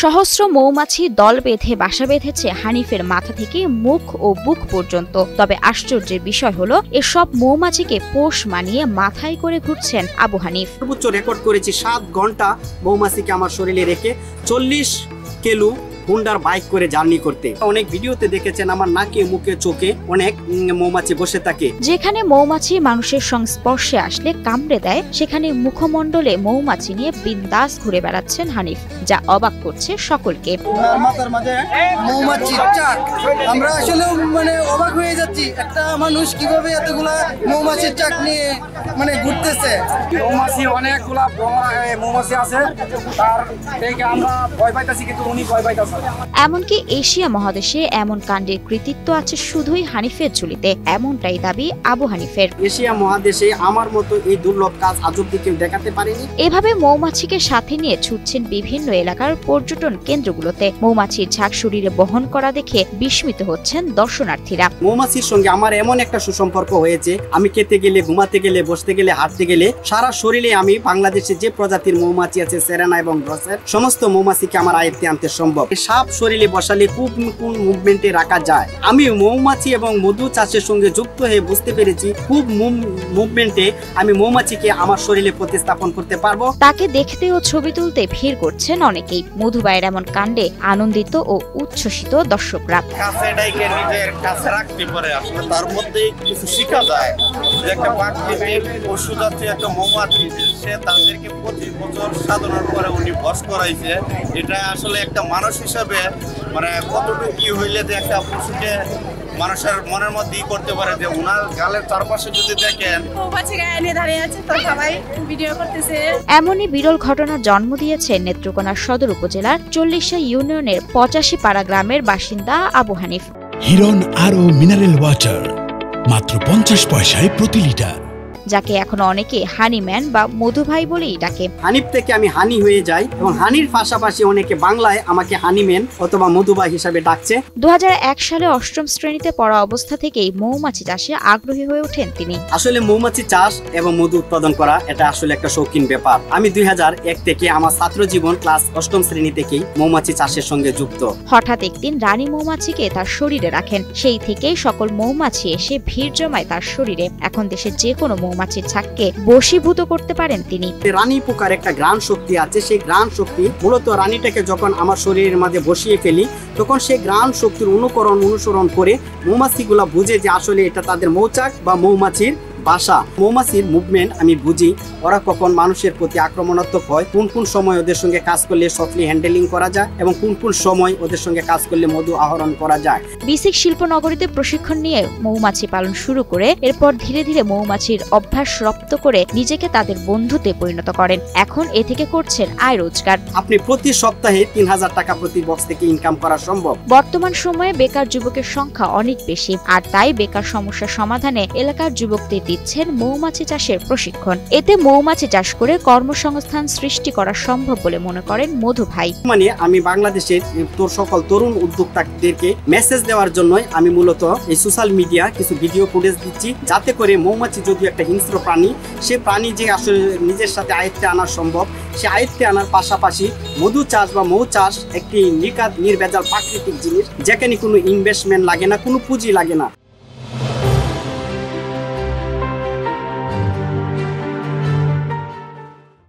সহস্র মৌমাছি দল বেঁধে বাসা বেঁধেছে হানিফের মাথা থেকে মুখ ও বুক পর্যন্ত। তবে আশ্চর্যের বিষয় হলো এসব মৌমাছিকে পোষ মানিয়ে মাথায় করে ঘুরছেন আবু হানিফ। সর্বোচ্চ রেকর্ড করেছি 7 ঘন্টা মৌমাছিকে আমার শরীরে রেখে 40 কিলো হুন্ডার বাইক করে জার্নি করতে। অনেক ভিডিওতে দেখেছেন আমার নাকে মুখে চোখে অনেক মৌমাছি বসে থাকে। যেখানে মৌমাছি মানুষের সংস্পর্শে আসলে কামড়ে দেয়, সেখানে মুখমণ্ডলে মৌমাছি নিয়ে বিন্দাস ঘুরে বেড়াচ্ছেন হানিফ, যা অবাক করছে সকলকে। মাথার মাঝে মৌমাছির চাক, আমরা আসলে অবাক হয়ে যাচ্ছি, একটা মানুষ কিভাবে এতগুলা মৌমাছির চাক নিয়ে ঘুরতেছে। মৌমাছি অনেকগুলা মৌমাছি আছে, তার থেকে আমরা ভয় পাইতেছি, কিন্তু উনি ভয় পাইতেছে। এমনকি এশিয়া মহাদেশে এমন কাণ্ডের কৃতিত্ব আছে শুধুই হানিফের ঝুলিতে, এমনটাই দাবি আবু হানিফের। এশিয়া মহাদেশে আমার মতো এই দুর্লভ কাজ আজ অব্দি কেউ দেখাতে পারেনি। এভাবে মৌমাছিকে সাথে নিয়ে ছুটছেন বিভিন্ন এলাকার পর্যটন কেন্দ্রগুলোতে। মৌমাছির ঝাঁক শরীরে বহন করা দেখে বিস্মিত হচ্ছেন দর্শনার্থীরা। মৌমাছির সঙ্গে আমার এমন একটা সুসম্পর্ক হয়েছে, আমি খেতে গেলে, ঘুমাতে গেলে, বসতে গেলে, হাঁটতে গেলে সারা শরীরে আমি বাংলাদেশে যে প্রজাতির মৌমাছি আছে সেরেনা এবং রসের সমস্ত মৌমাছিকে আমার আয়ত্তে আনতে সম্ভব। সাপ শরীরে বসালে কোন মুভমেন্টে রাখা যায়। আমি মৌমাছি এবং মধু চাষের সঙ্গে যুক্ত হয়ে বুঝতে পেরেছি খুব মুভমেন্টে আমি মৌমাছিকে আমার শরীরে প্রতিস্থাপন করতে পারবো। তাকে দেখতে ও ছবি তুলতে ভিড় করছেন অনেকেই। মধুবাইয়ের এমন কাণ্ডে আনন্দিত ও উচ্ছ্বসিত দর্শকরা। তার মধ্যে কিছু শিখা যায় যে একটা প্রাকৃতিক পশু জাতীয় একটা মৌমাছি, সে তাদেরকে 25 বছর সাধনার পরে উনি বশ করাইছে। এটা আসলে একটা মানুষ হিসাবে কতটুকু কি হইলে যে একটা পশুকে মানুষের মনের মধ্যে করতে পারে, যে উনার গালের চারপাশে যদি দেখেন মৌমাছি গায়ে নিয়ে দাঁড়িয়ে আছে, তো সবাই ভিডিও করতেছে। এমনই বিরল ঘটনার জন্ম দিয়েছে নেত্রকোনা সদর উপজেলার 40 ইউনিয়নের 85 পাড়া গ্রামের বাসিন্দা আবু হানিফ। হিরন আরও মিনারেল ওয়াটার মাত্র 50 পয়সায় প্রতি লিটার, যাকে এখন অনেকে হানিম্যান বা মধুভাই বলেই ডাকে। হানিফ থেকে আমি হানি হয়ে যাই এবং হানির পাশাপাশি অনেকে বাংলায় আমাকে হানিম্যান অথবা মধুভাই হিসাবে ডাকছে। 2001 সালে 8ম শ্রেণীতে পড়া অবস্থা থেকেই মৌমাছি চাষে আগ্রহী হয়ে ওঠেন তিনি। আসলে মৌমাছি চাষ এবং মধু উৎপাদন করা এটা আসলে একটা শৌখিন ব্যাপার। আমি 2001 থেকে আমার ছাত্র জীবন ক্লাস 8ম শ্রেণী থেকেই মৌমাছি চাষের সঙ্গে যুক্ত। হঠাৎ একদিন রানী মৌমাছিকে তার শরীরে রাখেন, সেই থেকেই সকল মৌমাছি এসে ভিড় জমায় তার শরীরে। এখন দেশের যে কোনো মৌমাছির ঝাঁককে বশীভূত করতে পারেন তিনি। রানী পোকার একটা ঘ্রাণ শক্তি আছে, সেই ঘ্রাণ শক্তি মূলত রানীটাকে যখন আমার শরীরের মাঝে বসিয়ে ফেলি, তখন সেই ঘ্রাণ শক্তির অনুসরণ করে মৌমাছিগুলা বুঝে যে আসলে এটা তাদের মৌচাক বা মৌমাছির বাসা। মৌমাছির মুভমেন্ট আমি বুঝি, ওরা কখন মানুষের প্রতি আক্রমণাত্মক হয়, কোন সময় ওদের সঙ্গে কাজ করলে সফটলি হ্যান্ডেলিং করা যায় এবং কোন সময় ওদের সঙ্গে কাজ করলে মধু আহরণ করা যায়। বিসিক শিল্পনগরীতে প্রশিক্ষণ নিয়ে মৌমাছি পালন শুরু করে এরপর ধীরে ধীরে মৌমাছির অভ্যাস রপ্ত করে নিজেকে তাদের বন্ধুতে পরিণত করেন। এখন এ থেকে করছেন আয় রোজগার। আপনি প্রতি সপ্তাহে 3000 টাকা প্রতি বক্স থেকে ইনকাম করা সম্ভব। বর্তমান সময়ে বেকার যুবকের সংখ্যা অনেক বেশি, আর তাই বেকার সমস্যার সমাধানে এলাকার যুবকদের দিচ্ছেন মৌমাছি চাষের প্রশিক্ষণ। এতে মৌমাছি চাষ করে কর্মসংস্থান সৃষ্টি করা সম্ভব বলে মনে করেন মধু ভাই। আমি বাংলাদেশের সকল তরুণ উদ্যোক্তাদেরকে মেসেজ দেওয়ার জন্য আমি মূলত এই সোশ্যাল মিডিয়া কিছু ভিডিও ফুটেজ দিচ্ছি, যাতে করে মৌমাছি যদিও একটা হিংস্র প্রাণী, সে প্রাণী যে আসলে নিজের সাথে আয়ত্তে আনা সম্ভব, সে আয়ত্তে আনার পাশাপাশি মধু চাষ বা মৌ চাষ একটি নির্ভেজাল প্রাকৃতিক জিনিস, যেখানে কোনো ইনভেস্টমেন্ট লাগে না, কোনো পুঁজি লাগে না।